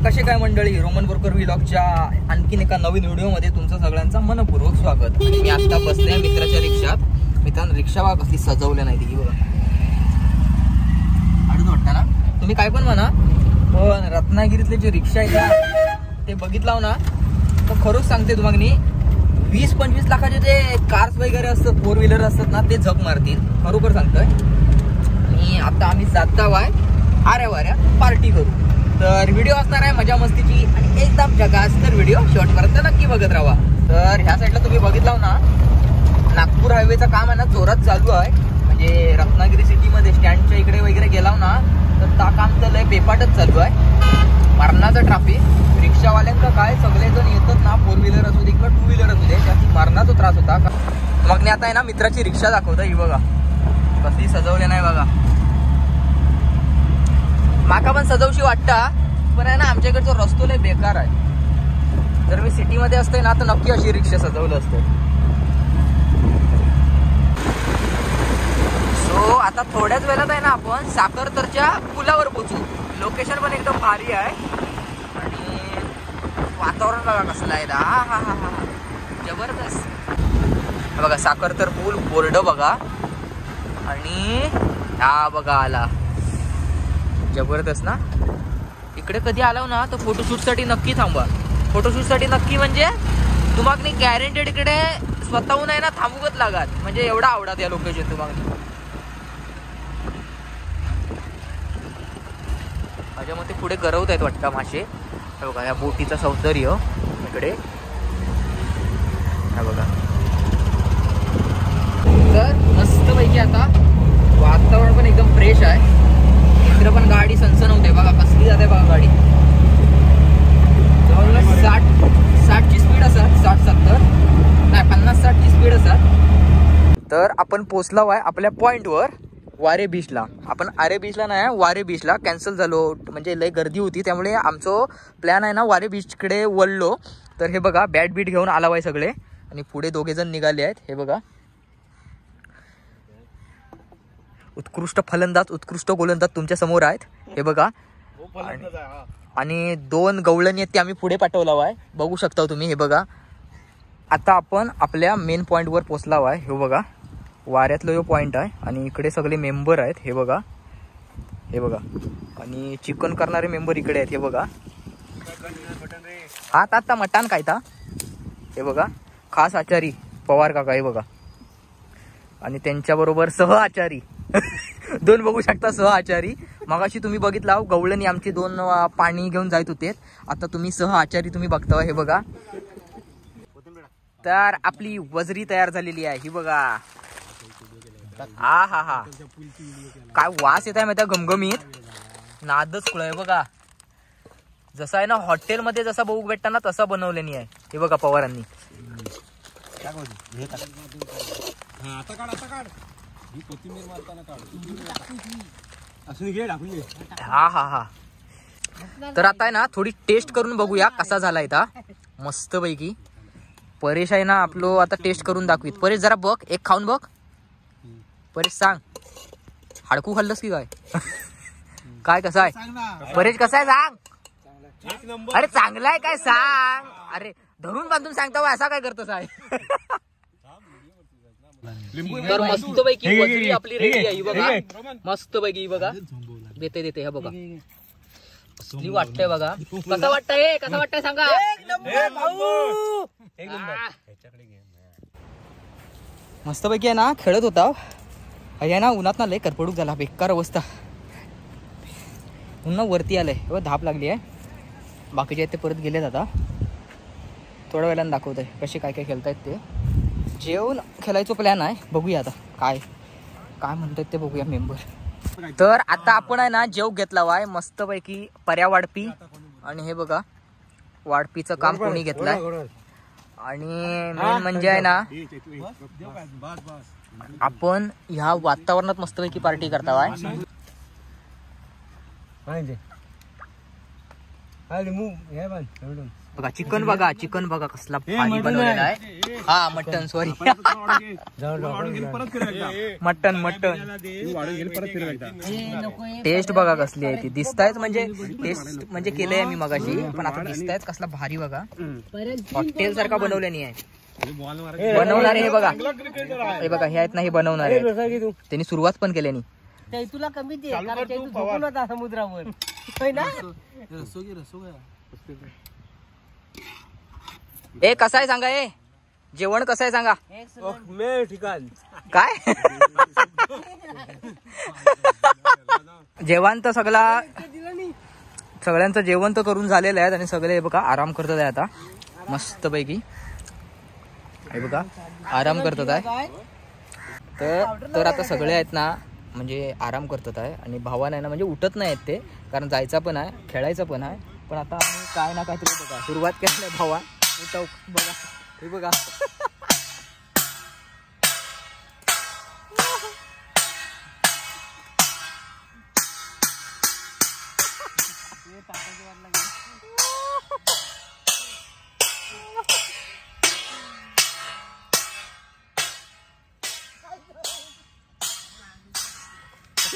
कसे काय मंडळी, रोमन बोरकर व्लॉगच्या आणखीन एका नवीन व्हिडिओमध्ये तुमचं सगळ्यांचं मनपूर्वक स्वागत. मी आता बसले मित्राच्या रिक्षात. मित्रांनो रिक्षा बघा कसली सजवली नाही ती बघा, अडून वाटतं ना. तुम्ही काय पण म्हणा, पण रत्नागिरीतले जे रिक्षा आहेत ते बघितलं ना तर खरंच सांगते तुम्हाला, 20-25 लाखाचे जे कार्स वगैरे असतात, 4 व्हीलर असतात ना, ते झक मारतील, खरोखर सांगतोय. आणि आता आम्ही जात आहे आऱ्या वाऱ्या पार्टी करू. तर व्हिडिओ असणार आहे मजा मस्तीची आणि एकदम झकास. तर व्हिडिओ शेवटपर्यंत नक्की बघत राहा. तर ह्या साईडला तुम्ही बघितलं ना, नागपूर हायवेचं काम आहे ना जोरात चालू आहे. म्हणजे रत्नागिरी सिटीमध्ये स्टँडच्या इकडे वगैरे गेला ना तर त्या काम तर लय बेपाटच चालू आहे. मरणाचं ट्रॅफिक, रिक्षावाल्यांचं काय सगळे जण येतात ना, 4 व्हीलर असू दे किंवा 2 व्हीलर असू दे, त्याची मरणाचा त्रास होता. मग मी आता आहे ना मित्राची रिक्षा दाखवतो. ही बघा कसली सजवले नाही बघा. माका पण सजवशी वाटता, पण आहे ना आमच्या इकडचा रस्तो लय बेकार आहे. जर मी सिटीमध्ये असते ना तर नक्की अशी रिक्षा सजवलं असतं. सो आता थोड्याच वेळात आहे ना आपण साखरतरच्या पुलावर पोहोचू. लोकेशन पण एकदम भारी आहे आणि वातावरण बघा कसलं आहे. हा हा हा हा जबरदस्त बघा. साखरतर पूल, बोर्ड बघा आणि हा बघा आला, जबरदस्त ना. इकडे कधी आलो ना तर फोटोशूट साठी नक्की थांबा. फोटोशूट साठी नक्की म्हणजे तुम्हाला गॅरंटेड इकडे स्वतःहून आहे ना थांबूच लागत. म्हणजे एवढा आवडत या लोकेशन तुम्हाला. माझ्या मते पुढे गरवत आहेत वाटतं मासे. हे बघा या बोटीचं सौंदर्य इकडे, हे बघा. तर मस्त पैकी आता वातावरण पण एकदम फ्रेश आहे. इकडे पण गाडी सनसन होते बघा, कसली जाते बघा गाडी. जवळपास 60ची स्पीड असतात, 60-70 नाही 50-60ची स्पीड असतात. तर आपण पोचलो आहे आपल्या पॉइंटवर, वारे बीचला. आपण आरे बीचला नाही, वारे बीचला कॅन्सल झालो. म्हणजे लय गर्दी होती त्यामुळे आमचं प्लॅन आहे ना वारे बीचकडे वळलो. तर हे बघा बॅट बीट घेऊन आला आहे सगळे आणि पुढे 2 जण निघाले आहेत. हे बघा उत्कृष्ट फलंदाज, उत्कृष्ट गोलंदाज तुमच्या समोर आहेत. हे बघा आणि 2 गवळणी आहेत ते आम्ही पुढे पाठवला आहे, बघू शकता तुम्ही. हे बघा आता आपण आपल्या मेन पॉईंटवर पोचला आहे. हे बघा वाऱ्यातलं जो पॉईंट आहे आणि इकडे सगळे मेंबर आहेत. हे बघा, हे बघा आणि चिकन करणारे मेंबर इकडे आहेत. हे बघा हा आता मटण खायता. हे बघा खास आचारी पवार काका. हे बघा आणि त्यांच्याबरोबर सह आचारी 2 बघू शकता सह आचारी. मगाशी तुम्ही बघितला गवळणी आमची 2 पाणी घेऊन जात होते, आता तुम्ही सह आचारी तुम्ही बघता. हे बघा तर आपली वजरी तयार झालेली आहे. ही बघा हा हा हा काय वास येत आहे माहिती आहे, घमघमीत नादच खुळ आहे बघा. जसं आहे ना हॉटेलमध्ये जसा बघू भेटता ना तसा बनवलेली आहे. हे बघा पवारांनी. हा हा हा तर आता आहे ना थोडी टेस्ट करून बघूया कसा झाला इथं. मस्त पैकी परेश आहे ना आपलं आता टेस्ट करून दाखवीत. परेश जरा बघ, एक खाऊन बघ. परेश सांग, हाडकू खाल्लंस की काय? काय कसं आहे परेश, कसं आहे सांग. अरे चांगला आहे काय सांग. अरे धरून बांधून सांगता असा काय करतोस आहे. तर मस्त पैकी वजरी आपली रेडी आहे. बघा मस्त पैकी बघा देते देते. हे बघा कसली वाटतंय बघा. कसं वाटतंय, कसं वाटतंय सांगा. मस्त पैकी आहे ना खेळत होता. आहे ना उन्हात ना लय करपडूक झाला, बेकार अवस्था. उन्हा वरती आलंय, धाप लागली आहे. बाकीचे आहेत ते परत गेलेत. आता थोड्या वेळानं दाखवत आहे कसे काय काय खेळतायत ते. जेवून खेळायचं प्लॅन आहे, बघूया आता काय काय म्हणतात ते बघूया मेंबर. तर आता आपण आहे ना जेव घेतला आहे मस्त पैकी पर्या वाढपी. आणि हे बघा वाढपीचं काम कोणी घेतलंय. आणि मेन म्हणजे आहे ना आपण ह्या वातावरणात मस्तपैकी पार्टी करता आहे. बघा चिकन बघा कसला भारी बनवलेला आहे. हा मटन, सॉरी मटन. टेस्ट बघा कसली आहे ती. दिसतायच म्हणजे टेस्ट म्हणजे केलंय मी मगाशी, पण आता दिसतायच कसला भारी बघा. हॉटेल सारखा बनवल्याने आहे. बनवणारे हे बघा, हे बघा हे आहेत ना, हे बनवणारे त्यांनी सुरुवात पण केल्यानी. तुला कमी दे समुद्रावर. ए कसं आहे सांगा, ए जेवण कसं आहे सांगा. ठिकाण काय जेवण तर सगळ्यांचं जेवण तर करून झालेलं आहे आणि सगळे बघा आराम करतात आहे आता मस्त पैकी. हे बघा आराम करतात आहे. तर आता सगळे आहेत ना म्हणजे आराम करतात आहे. आणि भावानं आहे ना म्हणजे उठत नाही आहेत ते, कारण जायचा पण आहे, खेळायचं पण आहे. पण आता आम्ही काय ना काहीतरी बघा सुरुवात केली आहे. भावा उठव बघा, हे बघा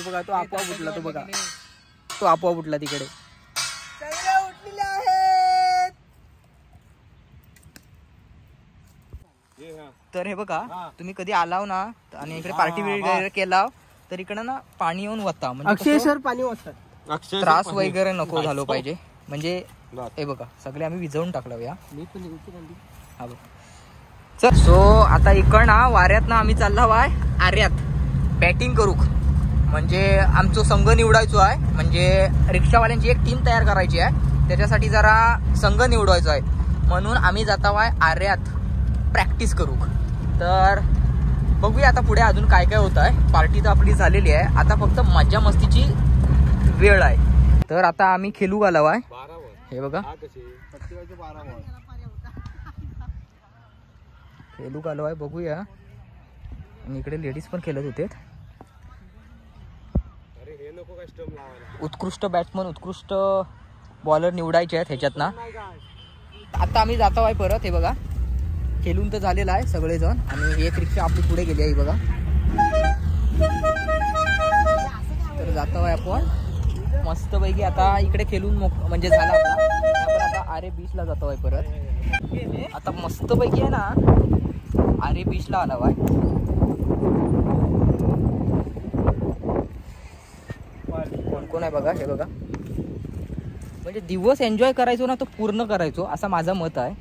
बघा तो आपोआप उठला. तो बघा तो आपोआप उठला तिकडे. उठलेले आहेत. तर हे बघा तुम्ही कधी आलाव ना आणि इकडे पार्टी वगैरे केला तर इकडे ना पाणी येऊन वता, म्हणजे अक्षयसर पाणी वाजतात. त्रास वगैरे नको झालो पाहिजे. म्हणजे हे बघा सगळे आम्ही विजवून टाकलो या. हा बघ. चल सो आता इकडं ना वाऱ्यात ना आम्ही चाललो आहे आर्यात बॅटिंग करू. म्हणजे आमचा संघ निवडायचो आहे. म्हणजे रिक्षावाल्यांची एक टीम तयार करायची आहे, त्याच्यासाठी जरा संघ निवडायचो आहे. म्हणून आम्ही जातो आहे आर्यात प्रॅक्टिस करू. तर बघूया आता पुढे अजून काय काय होत आहे. पार्टी तर आपली झालेली आहे, आता फक्त मजा मस्तीची वेळ आहे. तर आता आम्ही खेळू आलो आहे. हे बघा खेळू आलो आहे, बघूया. आणि इकडे लेडीज पण खेळत होते. उत्कृष्ट बॅट्समन उत्कृष्ट बॉलर निवडायचे आहेत ह्याच्यात ना. आता आम्ही जातो आहे परत. हे बघा खेळून तर झालेलं आहे सगळेजण आणि एक रिक्षा आपली पुढे गेली आहे बघा. तर जातो आहे आपण मस्त पैकी. आता इकडे खेळून म्हणजे झाला आपला. आपण आता आरे बीचला जातो आहे परत. आता मस्त पैकी आहे ना आरे बीचला आला आहे. कोण आहे बघा, हे बघा. म्हणजे दिवस एन्जॉय करायचो ना तो पूर्ण करायचो असं माझं मत आहे.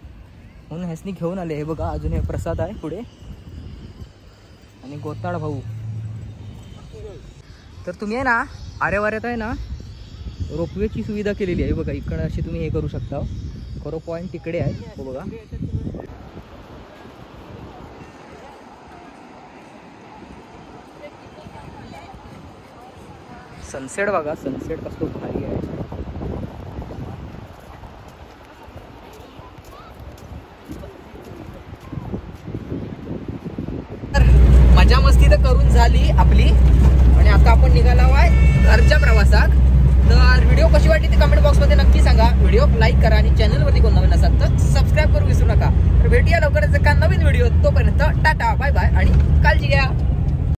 म्हणून ह्यासनी घेऊन आले. हे बघा अजून हे प्रसाद आहे पुढे आणि गोताळ भाऊ. तर तुम्ही आहे ना आरेवाऱ्यात आहे ना रोपवेची सुविधा केलेली आहे. बघा इकडं अशी तुम्ही हे करू शकता. खरो पॉईंट तिकडे आहे. हो बघा सनसेट बघा, सनसेट कसं भारी आहे. मजा मस्ती तर करून झाली आपली आणि आता आपण निघालो आहे घरच्या प्रवासात. तर व्हिडिओ कशी वाटली ते कमेंट बॉक्समध्ये नक्की सांगा. व्हिडिओ लाईक करा आणि चॅनलवरती कोण नवीन असाल तर सबस्क्राईब करू विसरू नका. तर भेटूया लवकरच एका नवीन व्हिडिओ. तोपर्यंत टाटा बाय बाय आणि काळजी घ्या.